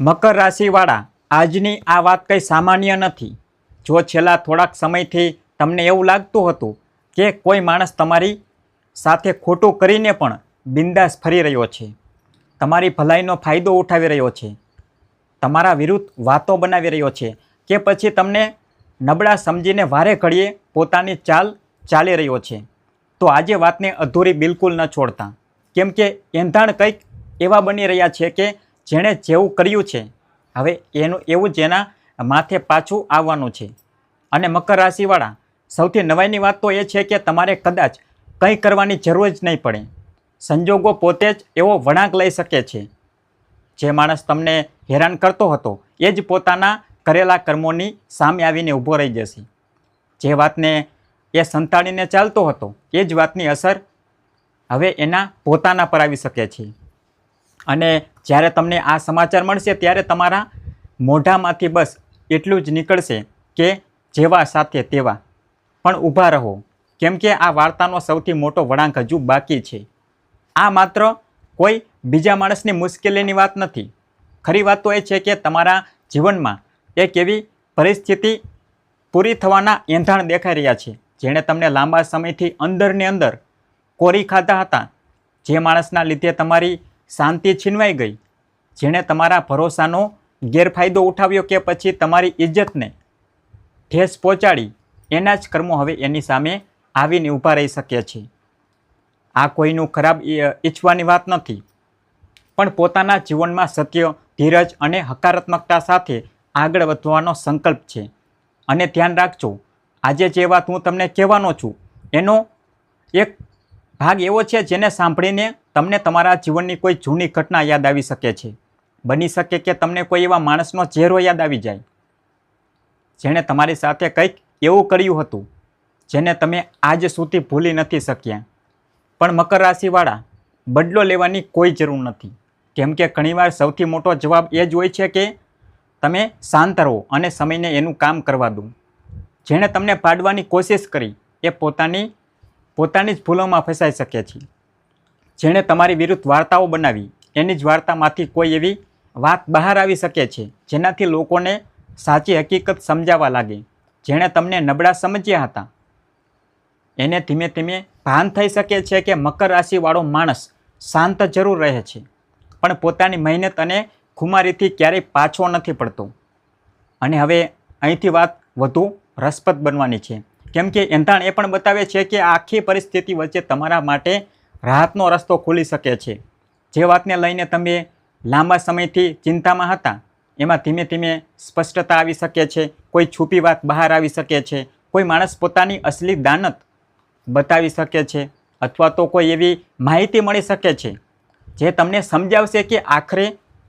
મકર રાશિવાળા, આજની આ વાત કંઈ સામાન્ય નથી. જો છેલ્લા થોડાક સમયથી તમને એવું લાગતું હતું કે કોઈ માણસ તમારી સાથે ખોટું કરીને પણ બિંદાસ ફરી રહ્યો છે, તમારી ભલાઈનો ફાયદો ઉઠાવી રહ્યો છે, તમારા વિરુદ્ધ વાતો બનાવી રહ્યો છે, કે પછી તમને નબળા સમજીને વારે ઘડીએ પોતાની ચાલ ચાલી રહ્યો છે, તો આજે વાતને અધૂરી બિલકુલ ન છોડતા. કેમ કે એંધાણ કંઈક એવા બની રહ્યા છે કે જેણે જેવું કર્યું છે હવે એનું એવું જ એના માથે પાછું આવવાનું છે. અને મકર રાશિવાળા, સૌથી નવાઈની વાત તો એ છે કે તમારે કદાચ કંઈ કરવાની જરૂર જ નહીં પડે. સંજોગો પોતે જ એવો વળાંક લઈ શકે છે. જે માણસ તમને હેરાન કરતો હતો એ જ પોતાના કરેલા કર્મોની સામે આવીને ઊભો રહી જશે. જે વાતને એ સંતાડીને ચાલતો હતો એ જ વાતની અસર હવે એના પોતાના પર આવી શકે છે. અને જ્યારે તમને આ સમાચાર મળશે ત્યારે તમારા મોઢામાંથી બસ એટલું જ નીકળશે કે જેવા સાથે તેવા. પણ ઊભા રહો, કેમ કે આ વાર્તાનો સૌથી મોટો વળાંક હજુ બાકી છે. આ માત્ર કોઈ બીજા માણસની મુશ્કેલીની વાત નથી. ખરી વાત તો એ છે કે તમારા જીવનમાં એક એવી પરિસ્થિતિ પૂરી થવાના એંધાણ દેખાઈ રહ્યા છે જેણે તમને લાંબા સમયથી અંદરને અંદર કોરી ખાધા હતા. જે માણસના લીધે તમારી શાંતિ છીનવાઈ ગઈ, જેણે તમારા ભરોસાનો ગેરફાયદો ઉઠાવ્યો કે પછી તમારી ઇજ્જતને ઠેસ પહોંચાડી, એના જ કર્મો હવે એની સામે આવીને ઊભા રહી શકે છે. આ કોઈનું ખરાબ ઈચ્છવાની વાત નથી, પણ પોતાના જીવનમાં સત્ય, ધીરજ અને હકારાત્મકતા સાથે આગળ વધવાનો સંકલ્પ છે. અને ધ્યાન રાખજો, આજે જે વાત હું તમને કહેવાનો છું એનો એક ભાગ એવો છે જેને સાંભળીને તમને તમારા જીવનની કોઈ જૂની ઘટના યાદ આવી શકે છે. બની શકે કે તમને કોઈ એવા માણસનો ચહેરો યાદ આવી જાય જેણે તમારી સાથે કંઈક એવું કર્યું હતું જેને તમે આજ સુધી ભૂલી નથી શક્યા. પણ મકર રાશિવાળા, બદલો લેવાની કોઈ જરૂર નથી. કેમ કે ઘણીવાર સૌથી મોટો જવાબ એ જ હોય છે કે તમે શાંત રહો અને સમયને એનું કામ કરવા દો. જેણે તમને પાડવાની કોશિશ કરી એ પોતાની જ ભૂલોમાં ફસાઈ શકે છે. જેણે તમારી વિરુદ્ધ વાર્તાઓ બનાવી એની જ વાર્તામાંથી કોઈ એવી વાત બહાર આવી શકે છે જેનાથી લોકોને સાચી હકીકત સમજાવવા લાગે. જેણે તમને નબળા સમજ્યા હતા એને ધીમે ધીમે ભાન થઈ શકે છે કે મકર રાશિવાળો માણસ શાંત જરૂર રહે છે, પણ પોતાની મહેનત અને ખુમારીથી ક્યારેય પાછો નથી પડતો. અને હવે અહીંથી વાત વધુ રસપ્રદ બનવાની છે. કેમ કે એંધાણ એ પણ બતાવે છે કે આખી પરિસ્થિતિ વચ્ચે તમારા માટે રાહતનો રસ્તો ખુલી શકે છે. જે વાતને લઈને તમે લાંબા સમયથી ચિંતામાં હતા એમાં ધીમે ધીમે સ્પષ્ટતા આવી શકે છે. કોઈ છુપી વાત બહાર આવી શકે છે. કોઈ માણસ પોતાની અસલી દાનત બતાવી શકે છે, અથવા તો કોઈ એવી માહિતી મળી શકે છે જે તમને સમજાવશે કે આખરે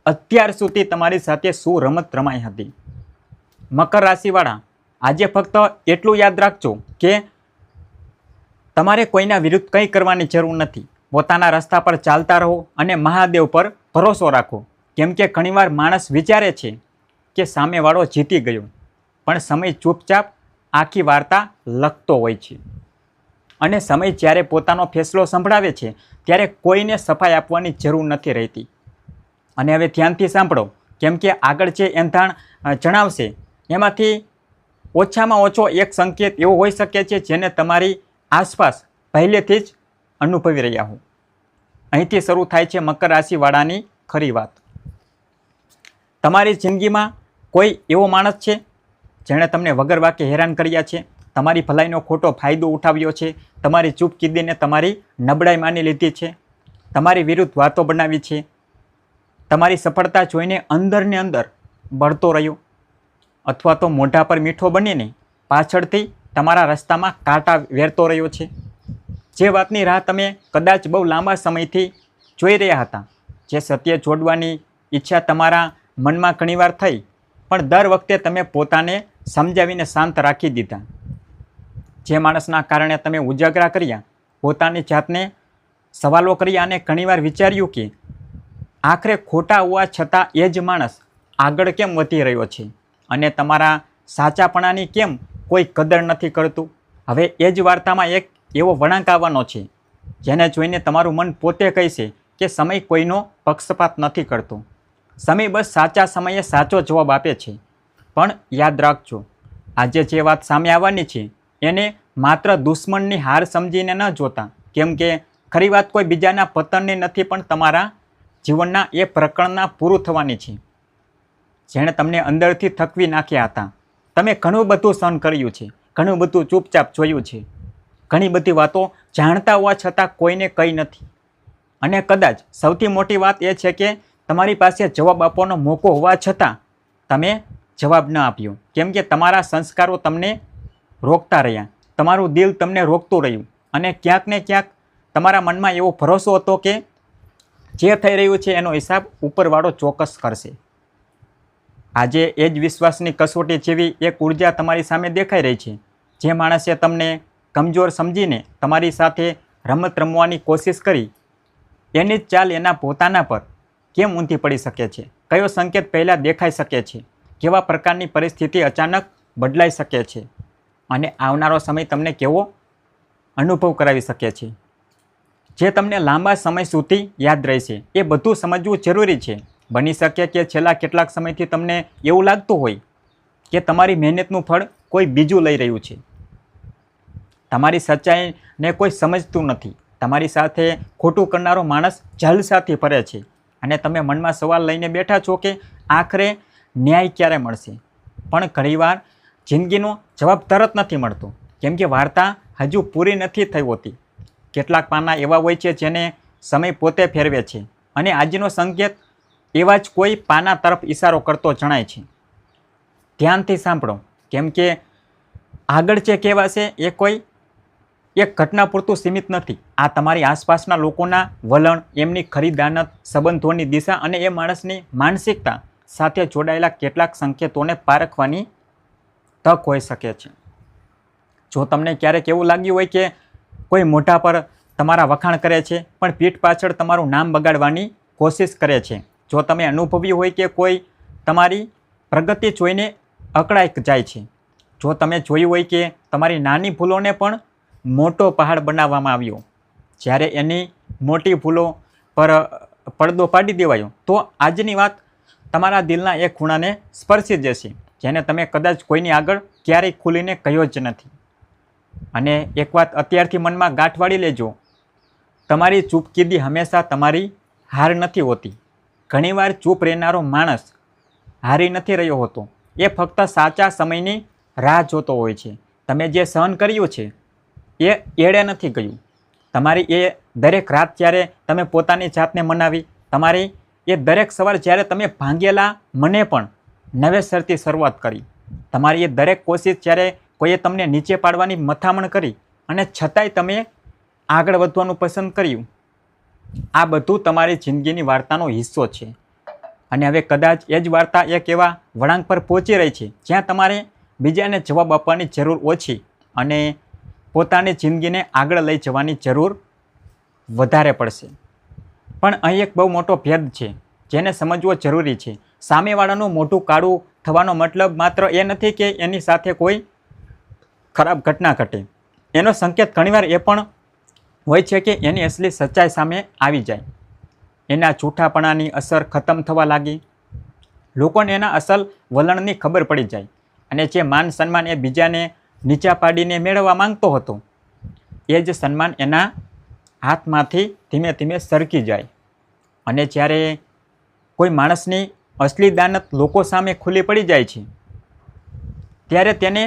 અત્યાર સુધી તમારી સાથે શું રમત રમાઈ હતી. મકર રાશિવાળા, આજે ફક્ત એટલું યાદ રાખજો કે તમારે કોઈના વિરુદ્ધ કંઈ કરવાની જરૂર નથી. પોતાના રસ્તા પર ચાલતા રહો અને મહાદેવ પર ભરોસો રાખો. કેમ કે ઘણીવાર માણસ વિચારે છે કે સામેવાળો જીતી ગયો, પણ સમય ચૂપચાપ આખી વાર્તા લખતો હોય છે. અને સમય જ્યારે પોતાનો ફેસલો સંભળાવે છે ત્યારે કોઈને સફાઈ આપવાની જરૂર નથી રહેતી. અને હવે ધ્યાનથી સાંભળો, કેમ કે આગળ જે એંધાણ જણાવશે એમાંથી ઓછામાં ઓછો એક સંકેત એવો હોઈ શકે છે જેને તમારી આસપાસ પહેલેથી જ અનુભવી રહ્યા હો. અહીંથી શરૂ થાય છે મકર રાશિવાળાની ખરી વાત. તમારી જિંદગીમાં કોઈ એવો માણસ છે જેણે તમને વગર વાકે હેરાન કર્યા છે, તમારી ભલાઈનો ખોટો ફાયદો ઉઠાવ્યો છે, તમારી ચૂપ કીધીને તમારી નબળાઈ માની લીધી છે, તમારી વિરુદ્ધ વાતો બનાવી છે, તમારી સફળતા જોઈને અંદરને અંદર બળતો રહ્યો, અથવા તો મોઢા પર મીઠો બનીને પાછળથી તમારા રસ્તામાં કાંટા વેરતો રહ્યો છે. જે વાતની રાહ તમે કદાચ બહુ લાંબા સમયથી જોઈ રહ્યા હતા, જે સત્ય જોડવાની ઈચ્છા તમારા મનમાં ઘણીવાર થઈ, પણ દર વખતે તમે પોતાને સમજાવીને શાંત રાખી દીધા. જે માણસના કારણે તમે ઉજાગરા કર્યા, પોતાની જાતને સવાલો કર્યા અને ઘણીવાર વિચાર્યું કે આખરે ખોટા હોવા છતાં એ જ માણસ આગળ કેમ વધી રહ્યો છે અને તમારા સાચાપણાની કેમ કોઈ કદર નથી કરતું. હવે એ જ વાર્તામાં એક એવો વળાંક આવવાનો છે જેને જોઈને તમારું મન પોતે કહેશે કે સમય કોઈનો પક્ષપાત નથી કરતો. સમય બસ સાચા સમયે સાચો જવાબ આપે છે. પણ યાદ રાખજો, આજે જે વાત સામે આવવાની છે એને માત્ર દુશ્મનની હાર સમજીને ન જોતા, કેમ કે ખરી વાત કોઈ બીજાના પતનની નથી, પણ તમારા જીવનના એ પ્રકરણના પૂરું થવાની છે જેણે તમને અંદરથી થકવી નાખ્યા હતા. તમે ઘણું બધું સહન કર્યું છે, ઘણું બધું ચૂપચાપ જોયું છે, ઘણી બધી વાતો જાણતા હોવા છતાં કોઈને કંઈ નથી. અને કદાચ સૌથી મોટી વાત એ છે કે તમારી પાસે જવાબ આપવાનો મોકો હોવા છતાં તમે જવાબ ન આપ્યો, કેમ કે તમારા સંસ્કારો તમને રોકતા રહ્યા, તમારું દિલ તમને રોકતું રહ્યું. અને ક્યાંક ને ક્યાંક તમારા મનમાં એવો ભરોસો હતો કે જે થઈ રહ્યું છે એનો હિસાબ ઉપરવાળો ચોક્કસ કરશે. આજે એ જ વિશ્વાસની કસોટી જેવી એક ઉર્જા તમારી સામે દેખાઈ રહી છે. જે માણસે તમને કમજોર સમજીને તમારી સાથે રમત રમવાની કોશિશ કરી, એની જ ચાલ એના પોતાના પર કેમ ઊંધી પડી શકે છે? કયો સંકેત પહેલાં દેખાઈ શકે છે? કેવા પ્રકારની પરિસ્થિતિ અચાનક બદલાઈ શકે છે? અને આવનારો સમય તમને કેવો અનુભવ કરાવી શકે છે, જે તમને લાંબા સમય સુધી યાદ રહેશે? એ બધું સમજવું જરૂરી છે. બની શકે કે છેલ્લા કેટલાક સમયથી તમને એવું લાગતું હોય કે તમારી મહેનતનું ફળ કોઈ બીજું લઈ રહ્યું છે. તમારી સચ્ચાઈને કોઈ સમજતું નથી. તમારી સાથે ખોટું કરનારો માણસ જલસાથી ફરે છે. અને તમે મનમાં સવાલ લઈને બેઠા છો કે આખરે ન્યાય ક્યારે મળશે? પણ ઘણીવાર જિંદગીનો જવાબ તરત નથી મળતો, કેમ કે વાર્તા હજુ પૂરી નથી થઈ હોતી. કેટલાક પાના એવા હોય છે જેને સમય પોતે ફેરવે છે, અને આજનો સંકેત એવા જ કોઈ પાના તરફ ઇશારો કરતો જણાય છે. ધ્યાનથી સાંભળો, કેમ કે આગળ જે કહેવાશે એ કોઈ એક ઘટના પૂરતું સીમિત નથી. આ તમારી આસપાસના લોકોના વલણ, એમની ખરી દાનત, સંબંધોની દિશા અને એ માણસની માનસિકતા સાથે જોડાયેલા કેટલાક સંકેતોને પારખવાની તક હોઈ શકે છે. જો તમને ક્યારેક એવું લાગ્યું હોય કે કોઈ મોઢા પર તમારા વખાણ કરે છે પણ પીઠ પાછળ તમારું નામ બગાડવાની કોશિશ કરે છે, જો તમે અનુભવ્યું હોય કે કોઈ તમારી પ્રગતિ જોઈને અકળાઈ જાય છે, જો તમે જોયું હોય કે તમારી નાની ભૂલોને પણ મોટો પહાડ બનાવવામાં આવ્યો, જ્યારે એની મોટી ભૂલો પર પડદો પાડી દેવાયો, તો આજની વાત તમારા દિલના એક ખૂણાને સ્પર્શી જશે, જેને તમે કદાચ કોઈની આગળ ક્યારેય ખુલીને કહ્યો જ નથી. અને એક વાત અત્યારથી મનમાં ગાંઠ વાળી લેજો, તમારી ચૂપકીદી હંમેશા તમારી હાર નથી હોતી. ઘણીવાર ચૂપ રહેનારો માણસ હારી નથી રહ્યો હોતો, એ ફક્ત સાચા સમયની રાહ જોતો હોય છે. તમે જે સહન કર્યું છે એ એળે નથી ગયું. તમારી એ દરેક રાત જ્યારે તમે પોતાની જાતને મનાવી, તમારી એ દરેક સવાર જ્યારે તમે ભાંગેલા મને પણ નવેસરથી શરૂઆત કરી, તમારી એ દરેક કોશિશ જ્યારે કોઈએ તમને નીચે પાડવાની મથામણ કરી અને છતાંય તમે આગળ વધવાનું પસંદ કર્યું, આ બધું તમારી જિંદગીની વાર્તાનો હિસ્સો છે. અને હવે કદાચ એ જ વાર્તા એક એવા વળાંક પર પહોંચી રહી છે જ્યાં તમારે બીજાને જવાબ આપવાની જરૂર ઓછી અને પોતાની જિંદગીને આગળ લઈ જવાની જરૂર વધારે પડશે. પણ અહીં એક બહુ મોટો ભેદ છે જેને સમજવો જરૂરી છે. સામેવાળાનું મોટું કાળું થવાનો મતલબ માત્ર એ નથી કે એની સાથે કોઈ ખરાબ ઘટના ઘટે. એનો સંકેત ઘણીવાર એ પણ હોય છે કે એની અસલી સચ્ચાઈ સામે આવી જાય, એના જૂઠાપણાની અસર ખતમ થવા લાગી, લોકોને એના અસલ વલણની ખબર પડી જાય, અને જે માન સન્માન એ બીજાને નીચા પાડીને મેળવવા માંગતો હતો, એ જ સન્માન એના હાથમાંથી ધીમે ધીમે સરકી જાય. અને જ્યારે કોઈ માણસની અસલી દાનત લોકો સામે ખુલ્લી પડી જાય છે, ત્યારે તેને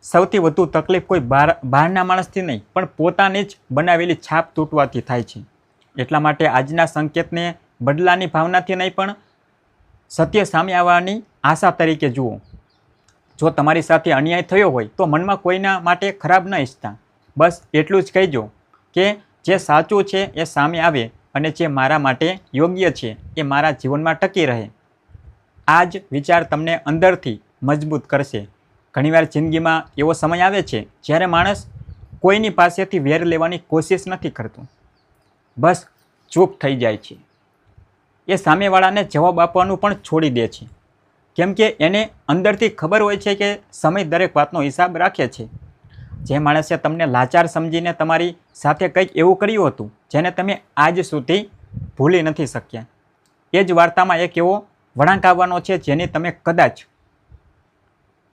સૌથી વધુ તકલીફ કોઈ બહારના માણસથી નહીં, પણ પોતાની જ બનાવેલી છાપ તૂટવાથી થાય છે. એટલા માટે આજના સંકેતને બદલાની ભાવનાથી નહીં, પણ સત્ય સામે આવવાની આશા તરીકે જુઓ. જો તમારી સાથે અન્યાય થયો હોય તો મનમાં કોઈના માટે ખરાબ ન ઈચ્છતા, બસ એટલું જ કહેજો કે જે સાચું છે એ સામે આવે, અને જે મારા માટે યોગ્ય છે એ મારા જીવનમાં ટકી રહે. આ જ વિચાર તમને અંદરથી મજબૂત કરશે. ઘણીવાર જિંદગીમાં એવો સમય આવે છે જ્યારે માણસ કોઈની પાસેથી વેર લેવાની કોશિશ નથી કરતો, બસ ચૂપ થઈ જાય છે. એ સામેવાળાને જવાબ આપવાનું પણ છોડી દે છે, કેમ કે એને અંદરથી ખબર હોય છે કે સમય દરેક વાતનો હિસાબ રાખે છે. જે માણસે તમને લાચાર સમજીને તમારી સાથે કંઈક એવું કર્યું હતું જેને તમે આજ સુધી ભૂલી નથી શક્યા, એ જ વાર્તામાં એક એવો વળાંક આવવાનો છે જેની તમે કદાચ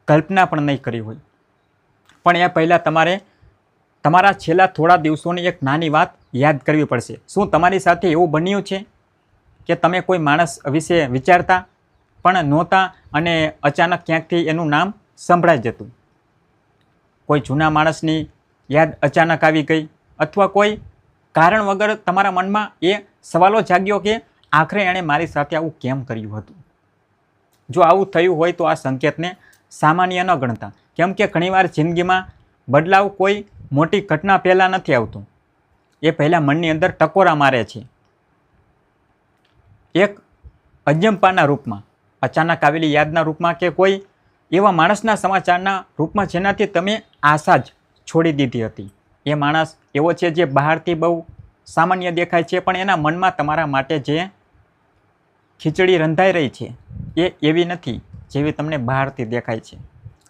કલ્પના પણ નહીં કરી હોય. પણ એ પહેલાં તમારે તમારા છેલ્લા થોડા દિવસોની એક નાની વાત યાદ કરવી પડશે. શું તમારી સાથે એવું બન્યું છે કે તમે કોઈ માણસ વિશે વિચારતા પણ નહોતા અને અચાનક ક્યાંકથી એનું નામ સંભળાઈ જતું? કોઈ જૂના માણસની યાદ અચાનક આવી ગઈ, અથવા કોઈ કારણ વગર તમારા મનમાં એ સવાલો જાગ્યો કે આખરે એણે મારી સાથે આવું કેમ કર્યું હતું? જો આવું થયું હોય તો આ સંકેતને સામાન્ય ન ગણતા, કેમ કે ઘણીવાર જિંદગીમાં બદલાવ કોઈ મોટી ઘટના પહેલાં નથી આવતો. એ પહેલાં મનની અંદર ટકોરા મારે છે, એક અજંપાના રૂપમાં, અચાનક આવેલી યાદના રૂપમાં, કે કોઈ એવા માણસના સમાચારના રૂપમાં જેનાથી તમે આશા જ છોડી દીધી હતી. એ માણસ એવો છે જે બહારથી બહુ સામાન્ય દેખાય છે, પણ એના મનમાં તમારા માટે જે ખીચડી રંધાઈ રહી છે એ એવી નથી જેવી તમને બહારથી દેખાય છે.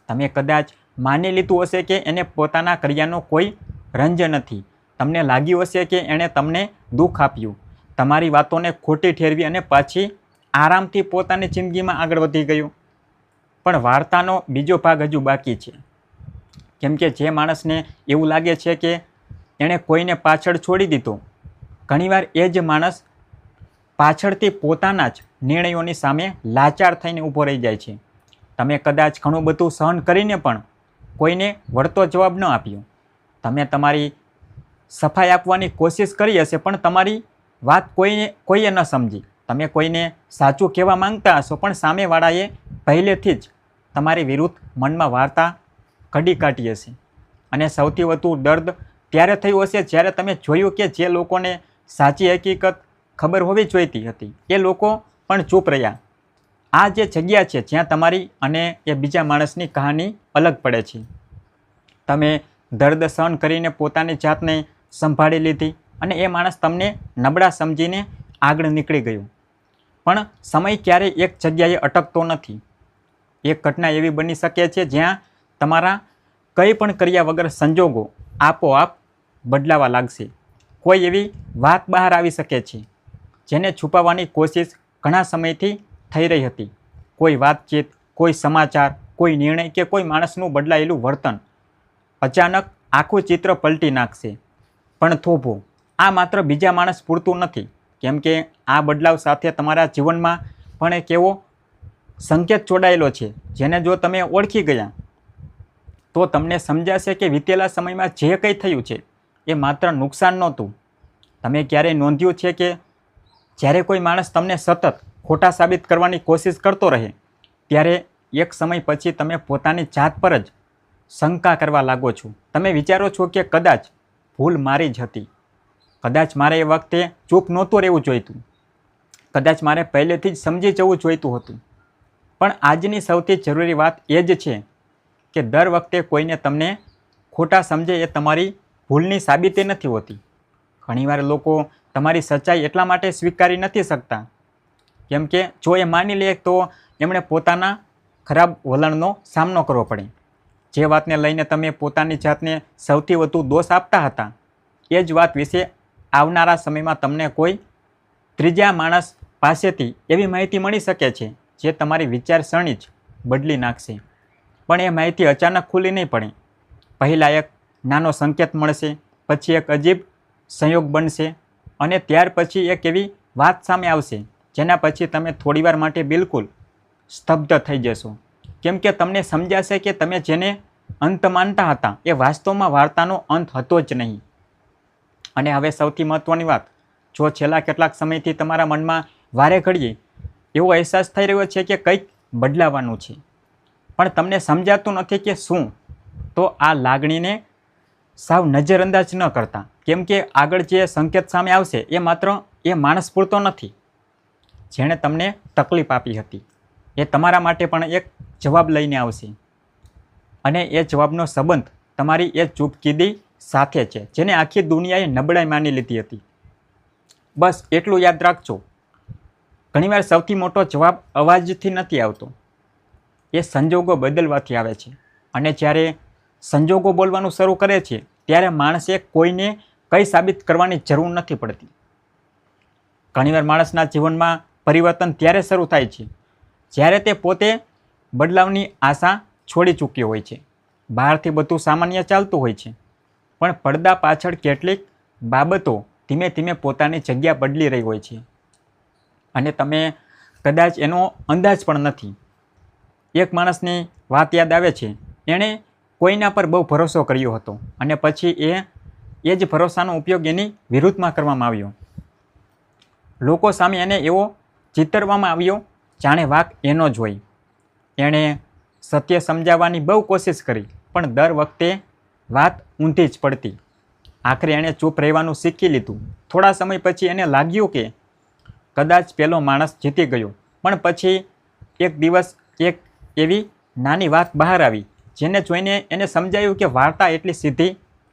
તમે કદાચ માની લીધું હશે કે એને પોતાના કર્યાનો કોઈ રંજ નથી. તમને લાગ્યું હશે કે એણે તમને દુઃખ આપ્યું, તમારી વાતોને ખોટી ઠેરવી અને પાછી આરામથી પોતાની જિંદગીમાં આગળ વધી ગયું. પણ વાર્તાનો બીજો ભાગ હજુ બાકી છે. કેમ કે જે માણસને એવું લાગે છે કે એણે કોઈને પાછળ છોડી દીધો, ઘણીવાર એ જ માણસ પાછળથી પોતાના જ નિર્ણયોની સામે લાચાર થઈને ઊભો રહી જાય છે. તમે કદાચ ઘણું બધું સહન કરીને પણ કોઈને વળતો જવાબ ન આપ્યો. તમે તમારી સફાઈ આપવાની કોશિશ કરી હશે, પણ તમારી વાત કોઈએ ન સમજી. તમે કોઈને સાચું કહેવા માંગતા હશો, પણ સામેવાળાએ પહેલેથી જ તમારી વિરુદ્ધ મનમાં વાર્તા ઘડી કાઢી હશે. અને સૌથી વધુ દર્દ ત્યારે થયું હશે જ્યારે તમે જોયું કે જે લોકોને સાચી હકીકત ખબર હોવી જોઈતી હતી એ લોકો પણ ચૂપ રહ્યા. આ જે જગ્યા છે જ્યાં તમારી અને એ બીજા માણસની કહાની અલગ પડે છે. તમે દર્દ સહન કરીને પોતાની જાતને સંભાળી લીધી અને એ માણસ તમને નબળા સમજીને આગળ નીકળી ગયું. પણ સમય ક્યારેય એક જગ્યાએ અટકતો નથી. એક ઘટના એવી બની શકે છે જ્યાં તમારા કંઈ પણ કર્યા વગર સંજોગો આપોઆપ બદલાવા લાગશે. કોઈ એવી વાત બહાર આવી શકે છે જેને છુપાવવાની કોશિશ ઘણા સમયથી થઈ રહી હતી. કોઈ વાતચીત, કોઈ સમાચાર, કોઈ નિર્ણય કે કોઈ માણસનું બદલાયેલું વર્તન અચાનક આખું ચિત્ર પલટી નાખશે. પણ થોભો, આ માત્ર બીજા માણસ પૂરતું નથી, કેમ કે આ બદલાવ સાથે તમારા જીવનમાં પણ એક એવો સંકેત જોડાયેલો છે જેને જો તમે ઓળખી ગયા તો તમને સમજાશે કે વીતેલા સમયમાં જે કંઈ થયું છે એ માત્ર નુકસાન નહોતું. તમે ક્યારેય નોંધ્યું છે કે જ્યારે કોઈ માણસ તમને સતત ખોટા સાબિત કરવાની કોશિશ કરતો રહે ત્યારે એક સમય પછી તમે પોતાની જાત પર જ શંકા કરવા લાગો છો. તમે વિચારો છો કે કદાચ ભૂલ મારી જ હતી, કદાચ મારે એ વખતે ચૂપ નહોતું રહેવું જોઈતું, કદાચ મારે પહેલેથી જ સમજી જવું જોઈતું હતું. પણ આજની સૌથી જરૂરી વાત એ જ છે કે દર વખતે કોઈને તમને ખોટા સમજે એ તમારી ભૂલની સાબિતી નથી હોતી. ઘણીવાર લોકો તમારી સચ્ચાઈ એટલા માટે સ્વીકારી નથી શકતા કેમ કે જો એ માની લે તો એમણે પોતાના ખરાબ વલણનો સામનો કરવો પડે. જે વાતને લઈને તમે પોતાની જાતને સૌથી વધુ દોષ આપતા હતા એ જ વાત વિશે આવનારા સમયમાં તમને કોઈ ત્રીજા માણસ પાસેથી એવી માહિતી મળી શકે છે જે તમારી વિચારસરણી જ બદલી નાખશે. પણ એ માહિતી અચાનક ખુલ્લી નહીં પડે. પહેલાં એક નાનો સંકેત મળશે, પછી એક અજીબ સંયોગ બનશે અને ત્યાર પછી એક એવી વાત સામે આવશે જેના પછી તમે થોડીવાર માટે બિલકુલ સ્તબ્ધ થઈ જશો. કેમ કે તમને સમજાશે કે તમે જેને અંત માનતા હતા એ વાસ્તવમાં વાર્તાનો અંત હતો જ નહીં. અને હવે સૌથી મહત્ત્વની વાત, જો છેલ્લા કેટલાક સમયથી તમારા મનમાં વારે ઘડીએ એવો અહેસાસ થઈ રહ્યો છે કે કંઈક બદલાવાનું છે પણ તમને સમજાતું નથી કે શું, તો આ લાગણીને સાવ નજરઅંદાજ ન કરતા. કેમ કે આગળ જે સંકેત સામે આવશે એ માત્ર એ માણસ પૂરતો નથી જેણે તમને તકલીફ આપી હતી. એ તમારા માટે પણ એક જવાબ લઈને આવશે અને એ જવાબનો સંબંધ તમારી એ ચૂપકીદી સાથે છે જેને આખી દુનિયાએ નબળાઈ માની લીધી હતી. બસ એટલું યાદ રાખજો, ઘણીવાર સૌથી મોટો જવાબ અવાજથી નથી આવતો, એ સંજોગો બદલવાથી આવે છે. અને જ્યારે સંજોગો બોલવાનું શરૂ કરે છે ત્યારે માણસે કોઈને કંઈ સાબિત કરવાની જરૂર નથી પડતી. ઘણીવાર માણસના જીવનમાં પરિવર્તન ત્યારે શરૂ થાય છે જ્યારે તે પોતે બદલાવની આશા છોડી ચૂક્યો હોય છે. બહારથી બધું સામાન્ય ચાલતું હોય છે, પણ પડદા પાછળ કેટલીક બાબતો ધીમે ધીમે પોતાની જગ્યા બદલી રહી હોય છે અને તમે કદાચ એનો અંદાજ પણ નથી. એક માણસની વાત યાદ આવે છે. એણે કોઈના પર બહુ ભરોસો કર્યો હતો અને પછી એ જ ભરોસાનો ઉપયોગ એની વિરુદ્ધમાં કરવામાં આવ્યો. લોકો સામે એને એવો ચિતરવામાં આવ્યો જાણે વાંક એનો જ હોય. એણે સત્ય સમજાવવાની બહુ કોશિશ કરી, પણ દર વખતે વાત ઊંધી જ પડતી. આખરે એણે ચૂપ રહેવાનું શીખી લીધું. થોડા સમય પછી એને લાગ્યું કે કદાચ પેલો માણસ જીતી ગયો, પણ પછી એક દિવસ એક એવી નાની વાત બહાર આવી જેને જોઈને એને સમજાયું કે વાર્તા એટલી સીધી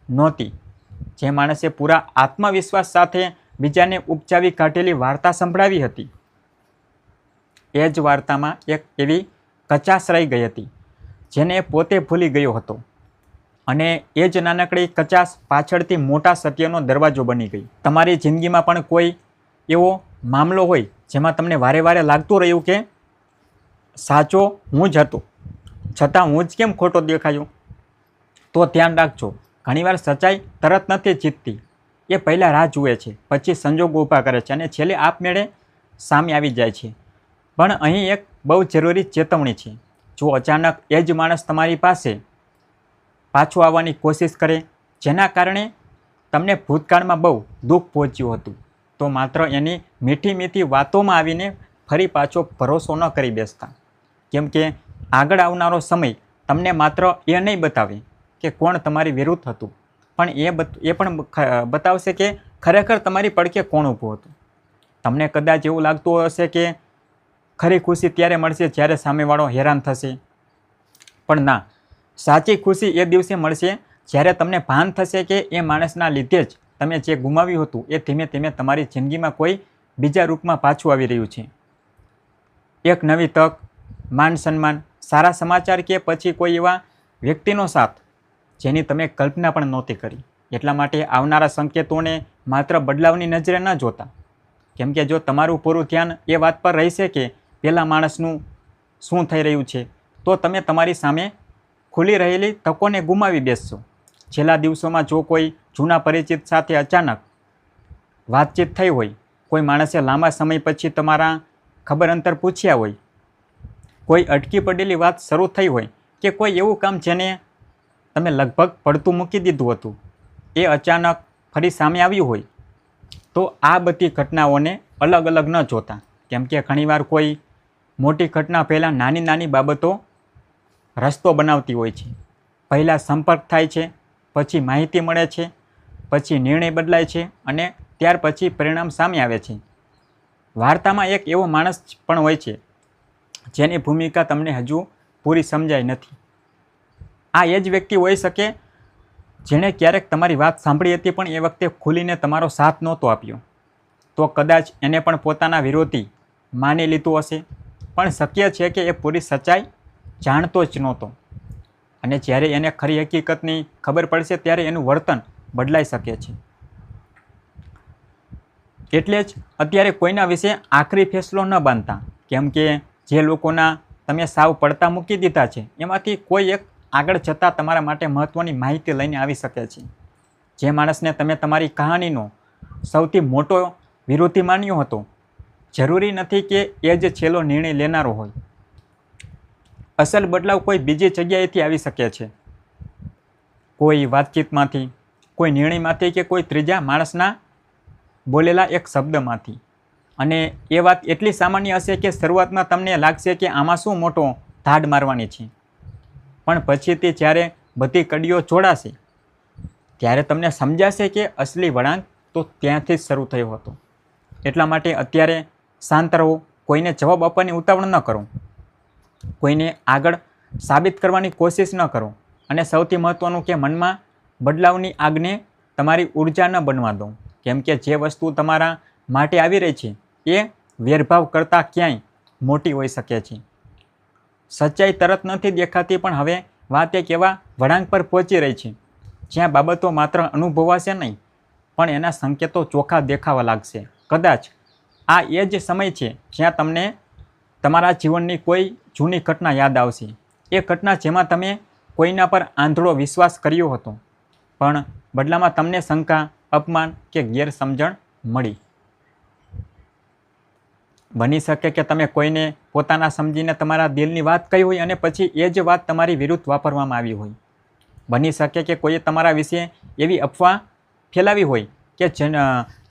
નહોતી. જે માણસે પૂરા આત્મવિશ્વાસ સાથે બીજાને ઉપજાવી કાઢેલી વાર્તા સંભળાવી હતી, એ જ વાર્તામાં એક એવી કચાશ રહી ગઈ હતી જેને પોતે ભૂલી ગયો હતો, અને એ જ નાનકડી કચાશ પાછળથી મોટા સત્યનો દરવાજો બની ગઈ. તમારી જિંદગીમાં પણ કોઈ એવો મામલો હોય જેમાં તમને વારે વારે લાગતું રહ્યું કે સાચો હું જ હતો, છતાં હું જ કેમ ખોટો દેખાયો? તો ધ્યાન રાખજો, ઘણીવાર સચ્ચાઈ તરત નથી જીતતી. એ પહેલાં રાહ જુએ છે, પછી સંજોગો ઊભા કરે છે અને છેલ્લે આપમેળે સામે આવી જાય છે. પણ અહીં એક બહુ જરૂરી ચેતવણી છે. જો અચાનક એ જ માણસ તમારી પાસે પાછું આવવાની કોશિશ કરે, જેના કારણે તમને ભૂતકાળમાં બહુ દુઃખ પહોંચ્યું હતું, તો માત્ર એની મીઠી મીઠી વાતોમાં આવીને ફરી પાછો ભરોસો ન કરી બેસતા. કેમ કે આગળ આવનારો સમય તમને માત્ર એ નહીં બતાવે કે કોણ તમારી વિરુદ્ધ હતું, પણ એ પણ બતાવશે કે ખરેખર તમારી પડખે કોણ ઊભું હતું. તમને કદાચ એવું લાગતું હશે કે ખરી ખુશી ત્યારે મળશે જ્યારે સામેવાળો હેરાન થશે, પણ ના, સાચી ખુશી એ દિવસે મળશે જ્યારે તમને ભાન થશે કે એ માણસના લીધે જ તમે જે ગુમાવ્યું હતું એ ધીમે ધીમે તમારી જિંદગીમાં કોઈ બીજા રૂપમાં પાછું આવી રહ્યું છે. એક નવી તક, માન સન્માન, સારા સમાચાર કે પછી કોઈ એવા વ્યક્તિનો સાથ જેની તમે કલ્પના પણ નહોતી કરી. એટલા માટે આવનારા સંકેતોને માત્ર બદલાવની નજરે ન જોતા, કેમ કે જો તમારું પૂરું ધ્યાન એ વાત પર રહેશે કે પેલા માણસનું શું થઈ રહ્યું છે, તો તમે તમારી સામે ખુલી રહેલી તકોને ગુમાવી બેસશો. છેલ્લા દિવસોમાં જો કોઈ જૂના પરિચિત સાથે અચાનક વાતચીત થઈ હોય, કોઈ માણસે લાંબા સમય પછી તમારા ખબર અંતર પૂછ્યા હોય, કોઈ અટકી પડેલી વાત શરૂ થઈ હોય કે કોઈ એવું કામ જેને તમે લગભગ પડતું મૂકી દીધું હતું એ અચાનક ફરી સામે આવ્યું હોય, તો આ બધી ઘટનાઓને અલગ અલગ ન જોતા. કેમ કે ઘણીવાર કોઈ મોટી ઘટના પહેલાં નાની નાની બાબતો રસ્તો બનાવતી હોય છે. પહેલાં સંપર્ક થાય છે, પછી માહિતી મળે છે, પછી નિર્ણય બદલાય છે અને ત્યાર પછી પરિણામ સામે આવે છે. વાર્તામાં એક એવો માણસ પણ હોય છે જેની ભૂમિકા તમને હજુ પૂરી સમજાઈ નથી. આ એ જ વ્યક્તિ હોઈ શકે જેણે ક્યારેક તમારી વાત સાંભળી હતી, પણ એ વખતે ખુલીને તમારો સાથ નહોતો આપ્યો. તો કદાચ એને પણ પોતાના વિરોધી માની લીધું હશે, પણ શક્ય છે કે એ પૂરી સચ્ચાઈ જાણતો જ નહોતો, અને જ્યારે એને ખરી હકીકતની ખબર પડશે ત્યારે એનું વર્તન બદલાઈ શકે છે. એટલે જ અત્યારે કોઈના વિશે આખરી ફેસલો ન બાંધતા, કેમ કે જે લોકોના તમે સાવ પડતા મૂકી દીધા છે એમાંથી કોઈ એક આગળ જતાં તમારા માટે મહત્ત્વની માહિતી લઈને આવી શકે છે. જે માણસને તમે તમારી કહાનીનો સૌથી મોટો વિરોધી માન્યો હતો, જરૂરી નથી કે એ જ છેલ્લો નિર્ણય લેનારો હોય. અસલ બદલાવ કોઈ બીજી જગ્યાએથી આવી શકે છે, કોઈ વાતચીતમાંથી, કોઈ નિર્ણયમાંથી કે કોઈ ત્રીજા માણસના બોલેલા એક શબ્દમાંથી. અને એ વાત એટલી સામાન્ય હશે કે શરૂઆતમાં તમને લાગશે કે આમાં શું મોટો ધાડ મારવાની છે, પણ પછીથી જ્યારે બધી કડીઓ જોડાશે ત્યારે તમને સમજાશે કે અસલી વળાંક તો ત્યાંથી જ શરૂ થયો હતો. એટલા માટે અત્યારે શાંત રહો, કોઈને જવાબ આપવાની ઉતાવળ ન કરો, કોઈને આગળ સાબિત કરવાની કોશિશ ન કરો, અને સૌથી મહત્ત્વનું કે મનમાં બદલાવની આગને તમારી ઉર્જા ન બનવા દો. કેમ કે જે વસ્તુ તમારા માટે આવી રહી છે એ વેરભાવ કરતાં ક્યાંય મોટી હોઈ શકે છે. સચ્ચાઈ તરત નથી દેખાતી, પણ હવે વાત એક એવા વળાંક પર પહોંચી રહી છે જ્યાં બાબતો માત્ર અનુભવાશે નહીં, પણ એના સંકેતો ચોખ્ખા દેખાવા લાગશે. કદાચ આ એ જ સમય છે જ્યાં તમારા જીવનની કોઈ જૂની ઘટના યાદ આવશે. એ ઘટના જેમાં તમે કોઈના પર આંધળો વિશ્વાસ કર્યો હતો, પણ બદલામાં તમને શંકા, અપમાન કે ગેરસમજણ મળી. બની શકે કે તમે કોઈને પોતાના સમજીને તમારા દિલની વાત કહી હોય અને પછી એ જ વાત તમારી વિરુદ્ધ વાપરવામાં આવી હોય. બની શકે કે કોઈએ તમારા વિશે એવી અફવા ફેલાવી હોય કે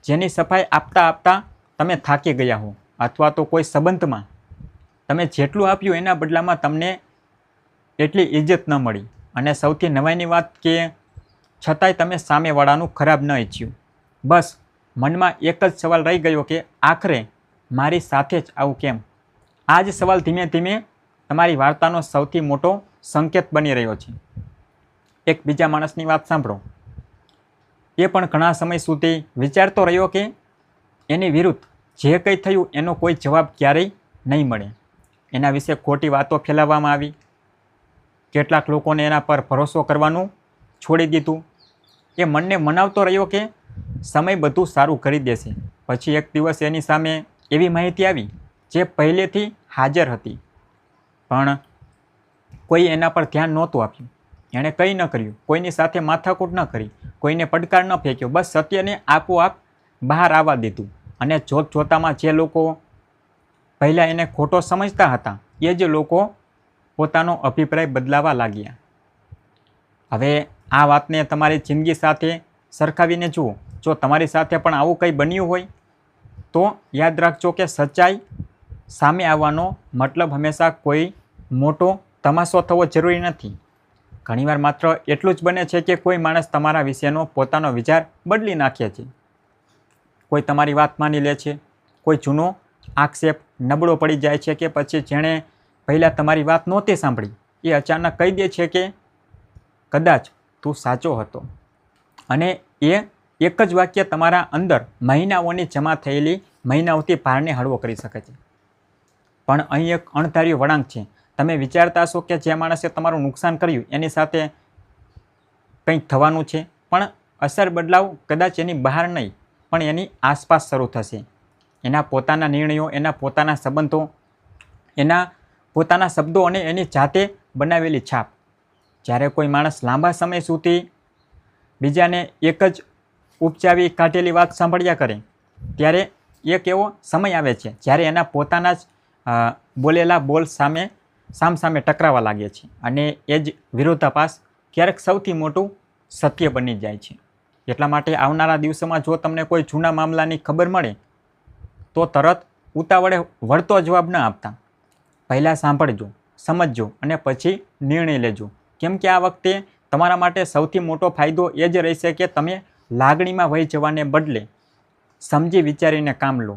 જેની સફાઈ આપતા આપતા તમે થાકી ગયા હો, અથવા તો કોઈ સંબંધમાં તમે જેટલું આપ્યું એના બદલામાં તમને એટલી ઇજ્જત ન મળી. અને સૌથી નવાઈની વાત કે છતાંય તમે સામેવાળાનું ખરાબ ન ઈચ્છ્યું. બસ મનમાં એક જ સવાલ રહી ગયો કે આખરે મારી સાથે જ આવું કેમ? આ જ સવાલ ધીમે ધીમે તમારી વાર્તાનો સૌથી મોટો સંકેત બની રહ્યો છે. એક બીજા માણસની વાત સાંભળો. એ પણ ઘણા સમય સુધી વિચારતો રહ્યો કે એની વિરુદ્ધ જે કંઈ થયું એનો કોઈ જવાબ ક્યારેય નહીં મળે. એના વિશે ખોટી વાતો ફેલાવવામાં આવી. કેટલાક લોકોને એના પર ભરોસો કરવાનું છોડી દીધું. એ મનને મનાવતો રહ્યો કે સમય બધું સારું કરી દેશે. પછી એક દિવસ એની સામે એવી માહિતી આવી જે પહેલેથી હાજર હતી, પણ કોઈ એના પર ધ્યાન નહોતું આપ્યું. એણે કંઈ ન કર્યું, કોઈની સાથે માથાકૂટ ન કરી, કોઈને પડકાર ન ફેંક્યો. બસ સત્યને આપોઆપ બહાર આવવા દીધું. અને જોત જોતામાં જે લોકો પહેલાં એને ખોટો સમજતા હતા એ જ લોકો પોતાનો અભિપ્રાય બદલાવા લાગ્યા. હવે આ વાતને તમારી જિંદગી સાથે સરખાવીને જુઓ. જો તમારી સાથે પણ આવું કંઈ બન્યું હોય તો યાદ રાખજો કે સચ્ચાઈ સામે આવવાનો મતલબ હંમેશા કોઈ મોટો તમાશો થવો જરૂરી નથી. ઘણીવાર માત્ર એટલું જ બને છે કે કોઈ માણસ તમારા વિશેનો પોતાનો વિચાર બદલી નાખે છે. કોઈ તમારી વાત માની લે છે, કોઈ જૂનો આક્ષેપ નબળો પડી જાય છે, કે પછી જેણે પહેલાં તમારી વાત નહોતી સાંભળી એ અચાનક કહી દે છે કે કદાચ તું સાચો હતો. અને એ એક જ વાક્ય તમારા અંદર મહિનાઓની જમા થયેલી મહિનાઓથી ભારને હળવો કરી શકે છે. પણ અહીં એક અણધાર્યો વળાંક છે. તમે વિચારતા હશો કે જે માણસે તમારું નુકસાન કર્યું એની સાથે કંઈક થવાનું છે, પણ અસર બદલાવ કદાચ એની બહાર નહીં પણ એની આસપાસ શરૂ થશે. એના પોતાના નિર્ણયો, એના પોતાના સંબંધો, એના પોતાના શબ્દો અને એની જાતે બનાવેલી છાપ. જ્યારે કોઈ માણસ લાંબા સમય સુધી બીજાને એક જ ઉપજાવી કાઢેલી વાત સાંભળ્યા કરે ત્યારે એક એવો સમય આવે છે જ્યારે એના પોતાના જ બોલેલા બોલ સામે ટકરાવા લાગે છે. અને એ જ વિરોધાભાસ ક્યારેક સૌથી મોટું સત્ય બની જાય છે. એટલા માટે આવનારા દિવસોમાં જો તમને કોઈ જૂના મામલાની ખબર મળે તો તરત ઉતાવળે વળતો જવાબ ન આપતા. પહેલાં સાંભળજો, સમજજો અને પછી નિર્ણય લેજો. કેમ કે આ વખતે તમારા માટે સૌથી મોટો ફાયદો એ જ રહેશે કે તમે લાગણીમાં વહી જવાને બદલે સમજી વિચારીને કામ લો.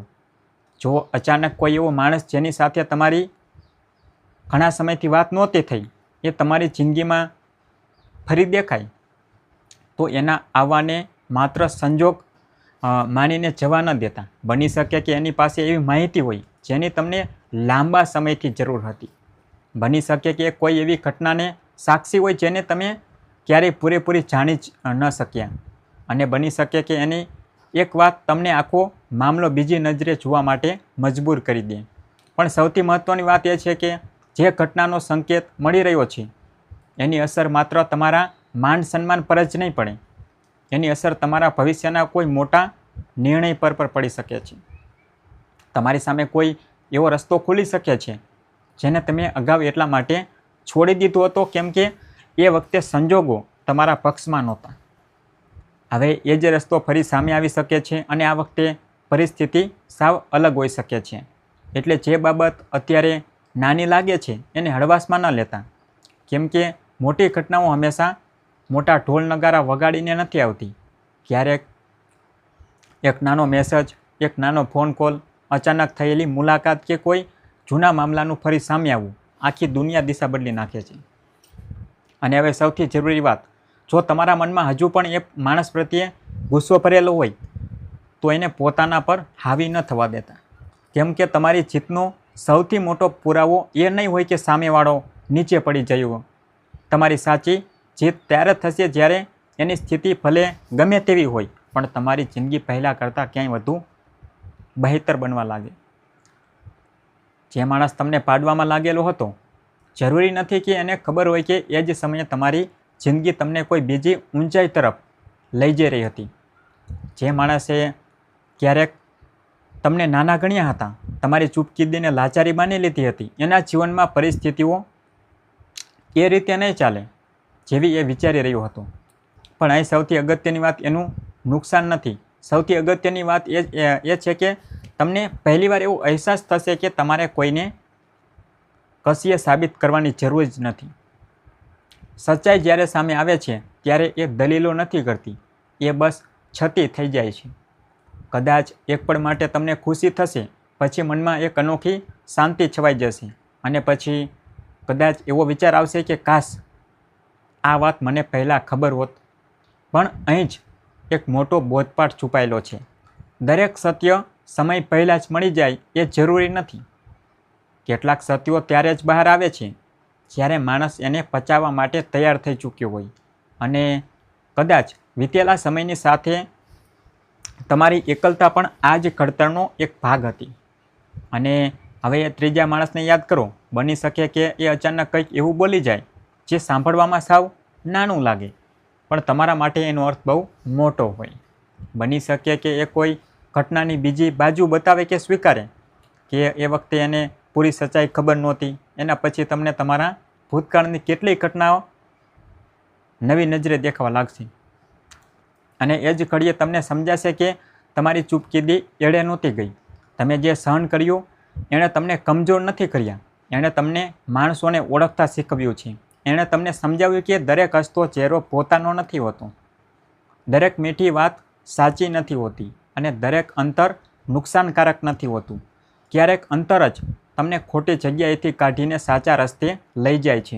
જો અચાનક કોઈ એવો માણસ જેની સાથે તમારી ઘણા સમયથી વાત નહોતી થઈ એ તમારી જિંદગીમાં ફરી દેખાય તો એના આવવાને માત્ર સંજોગ માનીને જવા ન દેતા. બની શકે કે એની પાસે એવી માહિતી હોય જેની તમને લાંબા સમયથી જરૂર હતી. બની શકે કે કોઈ એવી ઘટનાને સાક્ષી હોય જેને તમે ક્યારેય પૂરેપૂરી જાણી જ ન શક્યા. અને બની શકે કે એની એક વાત તમને આખો મામલો બીજી નજરે જોવા માટે મજબૂર કરી દે. પણ સૌથી મહત્ત્વની વાત એ છે કે જે ઘટનાનો સંકેત મળી રહ્યો છે એની અસર માત્ર તમારા માન સન્માન પર જ નહીં પડે, એની અસર તમારા ભવિષ્યના કોઈ મોટા નિર્ણય પર પડી શકે છે. તમારી સામે કોઈ એવો રસ્તો ખુલી શકે છે જેને તમે અગાઉ એટલા માટે છોડી દીધો હતો કેમ કે એ વખતે સંજોગો તમારા પક્ષમાં નહોતા. હવે એ જ રસ્તો ફરી સામે આવી શકે છે અને આ વખતે પરિસ્થિતિ સાવ અલગ હોઈ શકે છે. એટલે જે બાબત અત્યારે નાની લાગે છે એને હળવાશમાં ન લેતા. કેમ કે મોટી ઘટનાઓ હંમેશા મોટા ઢોલ નગારા વગાડીને નથી આવતી. ક્યારેક એક નાનો મેસેજ, એક નાનો ફોન કોલ, અચાનક થયેલી મુલાકાત કે કોઈ જૂના મામલાનું ફરી સામે આવવું આખી દુનિયા દિશા બદલી નાખે છે. અને હવે સૌથી જરૂરી વાત, જો તમારા મનમાં હજુ પણ એ માણસ પ્રત્યે ગુસ્સો ભરેલો હોય તો એને પોતાના પર હાવી ન થવા દેતા. કેમ કે તમારી જીતનો સૌથી મોટો પુરાવો એ નહીં હોય કે સામેવાળો નીચે પડી ગયો. તમારી સાચી જીત ત્યારે થશે જ્યારે એની સ્થિતિ ભલે ગમે તેવી હોય પણ તમારી જિંદગી પહેલાં કરતાં ક્યાંય વધુ બહેતર બનવા લાગે. જે માણસ તમને પાડવામાં લાગેલો હતો, જરૂરી નથી કે એને ખબર હોય કે એ જ સમયે તમારી જિંદગી તમને કોઈ બીજી ઊંચાઈ તરફ લઈ જઈ રહી હતી. જે માણસે ક્યારેક તમને નાના ગણ્યા હતા, તમારી ચૂપકીદીને લાચારી માની લીધી હતી, એના જીવનમાં પરિસ્થિતિઓ એ રીતે નહીં ચાલે જેવી એ વિચારી રહ્યો હતો. પણ અહીં સૌથી અગત્યની વાત એનું નુકસાન નથી. સૌથી અગત્યની વાત એ છે કે તમને પહેલીવાર એવો અહેસાસ થશે કે તમારે કોઈને કશીએ સાબિત કરવાની જરૂર જ નથી. સચ્ચાઈ જ્યારે સામે આવે છે ત્યારે એ દલીલો નથી કરતી, એ બસ છતી થઈ જાય છે. કદાચ એક પળ માટે તમને ખુશી થશે, પછી મનમાં એક અનોખી શાંતિ છવાઈ જશે અને પછી કદાચ એવો વિચાર આવશે કે કાશ આ વાત મને પહેલાં ખબર હોત. પણ અહીં જ એક મોટો બોધપાઠ છુપાયેલો છે. દરેક સત્ય સમય પહેલાં જ મળી જાય એ જરૂરી નથી. કેટલાક સત્યો ત્યારે જ બહાર આવે છે જ્યારે માણસ એને પચાવવા માટે તૈયાર થઈ ચૂક્યો હોય. અને કદાચ વીતેલા સમયની સાથે તમારી એકલતા પણ આ જ ઘડતરનો એક ભાગ હતી. અને હવે એ ત્રીજા માણસને યાદ કરો. બની શકે કે એ અચાનક કંઈક એવું બોલી જાય જે સાંભળવામાં સાવ નાનું લાગે, પણ તમારા માટે એનો અર્થ બહુ મોટો હોય. બની શકે કે એ કોઈ ઘટનાની બીજી બાજુ બતાવે કે સ્વીકારે કે એ વખતે એને પૂરી સચ્ચાઈ ખબર નહોતી. એના પછી તમને તમારા ભૂતકાળની કેટલીય ઘટનાઓ નવી નજરે દેખાવા લાગશે અને એ જ ઘડીએ તમને સમજાશે કે તમારી ચૂપકીદી એળે નહોતી ગઈ. તમે જે સહન કર્યું એણે તમને કમજોર નથી કર્યા, એણે તમને માણસોને ઓળખતા શીખવ્યું છે. એણે તમને સમજાવ્યું કે દરેક હસતો ચહેરો પોતાનો નથી હોતો, દરેક મીઠી વાત સાચી નથી હોતી અને દરેક અંતર નુકસાનકારક નથી હોતું. ક્યારેક અંતર જ તમને ખોટી જગ્યાએથી કાઢીને સાચા રસ્તે લઈ જાય છે.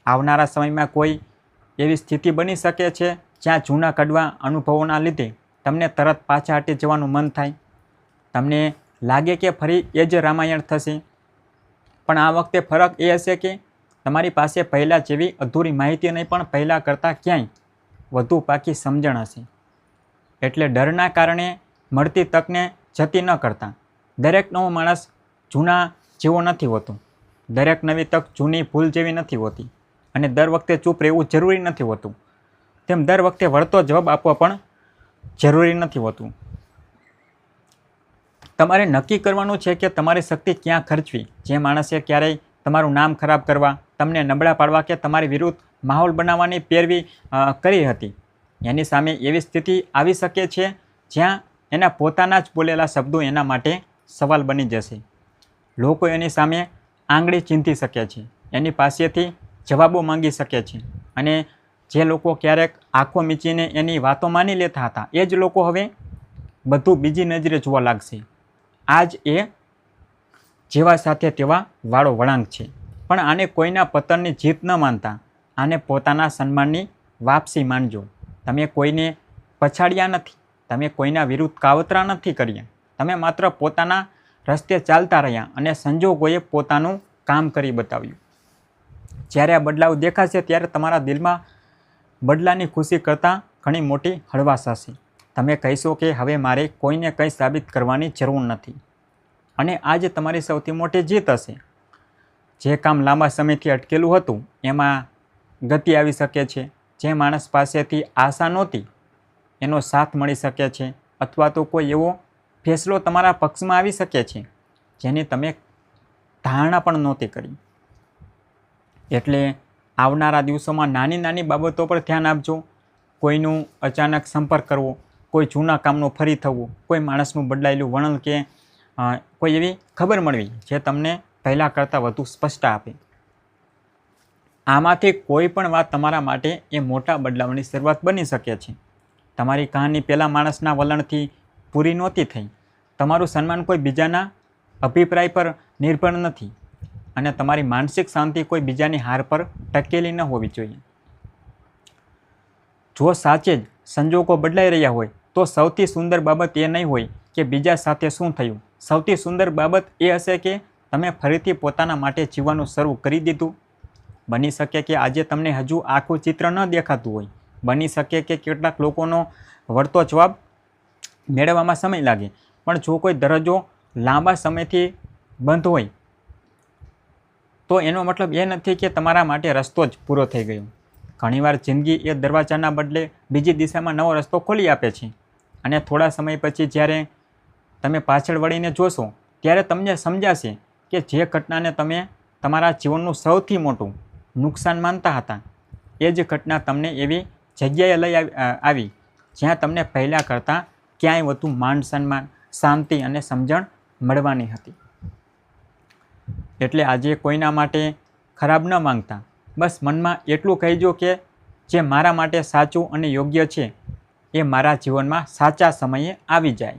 આવનારા સમયમાં કોઈ એવી સ્થિતિ બની શકે છે જ્યાં જૂના કડવા અનુભવોના લીધે તમને તરત પાછા હટી જવાનું મન થાય. તમને લાગે કે ફરી એ જ રામાયણ થશે, પણ આ વખતે ફરક એ હશે કે તમારી પાસે પહેલાં જેવી અધૂરી માહિતી નહીં, પણ પહેલાં કરતાં ક્યાંય વધુ પાકી સમજણ હશે. એટલે ડરના કારણે મળતી તકને જતી ન કરતા. દરેક નવો માણસ જૂના જેવો નથી હોતો, દરેક નવી તક જૂની ભૂલ જેવી નથી હોતી અને દર વખતે ચૂપ રહેવું જરૂરી નથી હોતું. તેમ દર વખતે વળતો જવાબ આપવો પણ જરૂરી નથી હોતું. તમારે નક્કી કરવાનું છે કે તમારી શક્તિ ક્યાં ખર્ચવી. જે માણસે ક્યારેય તમારું નામ ખરાબ કરવા, તમને નબળા પાડવા કે તમારી વિરુદ્ધ માહોલ બનાવવાની પેરવી કરી હતી, એની સામે એવી સ્થિતિ આવી શકે છે જ્યાં એના પોતાના જ બોલેલા શબ્દો એના માટે સવાલ બની જશે. લોકો એની સામે આંગળી ચીંધી શકે છે, એની પાસેથી જવાબો માંગી શકે છે અને જે લોકો ક્યારેક આંખો મીચીને એની વાતો માની લેતા હતા, એ જ લોકો હવે બધું બીજી નજરે જોવા લાગશે. આ જ એ જેવા સાથે તેવા વાળો વળાંક છે. પણ આને કોઈના પતનની જીત ન માનતા, આને પોતાના સન્માનની વાપસી માનજો. તમે કોઈને પછાડ્યા નથી, તમે કોઈના વિરુદ્ધ કાવતરા નથી કર્યા, તમે માત્ર પોતાના રસ્તે ચાલતા રહ્યા અને સંજોગોએ પોતાનું કામ કરી બતાવ્યું. જ્યારે આ બદલાવ દેખાશે ત્યારે તમારા દિલમાં બદલાની ખુશી કરતાં ઘણી મોટી હળવાશ હશે. તમે કહેશો કે હવે મારે કોઈને કંઈ સાબિત કરવાની જરૂર નથી અને આ જ તમારી સૌથી મોટી જીત હશે. જે કામ લાંબા સમયથી અટકેલું હતું એમાં ગતિ આવી શકે છે. જે માણસ પાસેથી આશા નહોતી એનો સાથ મળી શકે છે, અથવા તો કોઈ એવો ફેસલો તમારા પક્ષમાં આવી શકે છે જેની તમે ધારણા પણ નહોતી કરી. એટલે આવનારા દિવસોમાં નાની નાની બાબતો પર ધ્યાન આપજો. કોઈનું અચાનક સંપર્ક કરવો, કોઈ જૂના કામનું ફરી થવું, કોઈ માણસનું બદલાયેલું વલણ કે કોઈ એવી ખબર મળવી જે તમને પહેલાં કરતાં વધુ સ્પષ્ટ આપે. આમાંથી કોઈ પણ વાત તમારા માટે એ મોટા બદલાવની શરૂઆત બની શકે છે. તમારી કહાની પહેલાં માણસના વલણથી પૂરી નહોતી થઈ. તમારું સન્માન કોઈ બીજાના અભિપ્રાય પર નિર્ભર નથી અને તમારી માનસિક શાંતિ કોઈ બીજાની હાર પર ટકેલી ન હોવી જોઈએ. જો સાચે જ સંજોગો બદલાઈ રહ્યા હોય તો સૌથી સુંદર બાબત એ નહીં હોય કે બીજા સાથે શું થયું. સૌથી સુંદર બાબત એ હશે કે તમે ફરીથી પોતાના માટે જીવવાનું શરૂ કરી દીધું. બની શકે કે આજે તમને હજુ આખું ચિત્ર ન દેખાતું હોય. બની શકે કે કેટલાક લોકોનો વળતો જવાબ મેળવવામાં સમય લાગે, પણ જો કોઈ દરજ્જો લાંબા સમયથી બંધ હોય તો એનો મતલબ એ નથી કે તમારા માટે રસ્તો જ પૂરો થઈ ગયો. ઘણીવાર જિંદગી એ દરવાજાના બદલે બીજી દિશામાં નવો રસ્તો ખોલી આપે છે. અને થોડા સમય પછી જ્યારે તમે પાછળ વળીને જોશો ત્યારે તમને સમજાશે કે જે ઘટનાને તમે તમારા જીવનનું સૌથી મોટું નુકસાન માનતા હતા એ જ ઘટના તમને એવી જગ્યાએ લઈ આવી જ્યાં તમને પહેલાં કરતાં ક્યાંય વધુ માન સન્માન, શાંતિ અને સમજણ મળવાની હતી. એટલે આજે કોઈના માટે ખરાબ ન માંગતા, બસ મનમાં એટલું કહેજો કે જે મારા માટે સાચું અને યોગ્ય છે એ મારા જીવનમાં સાચા સમયે આવી જાય.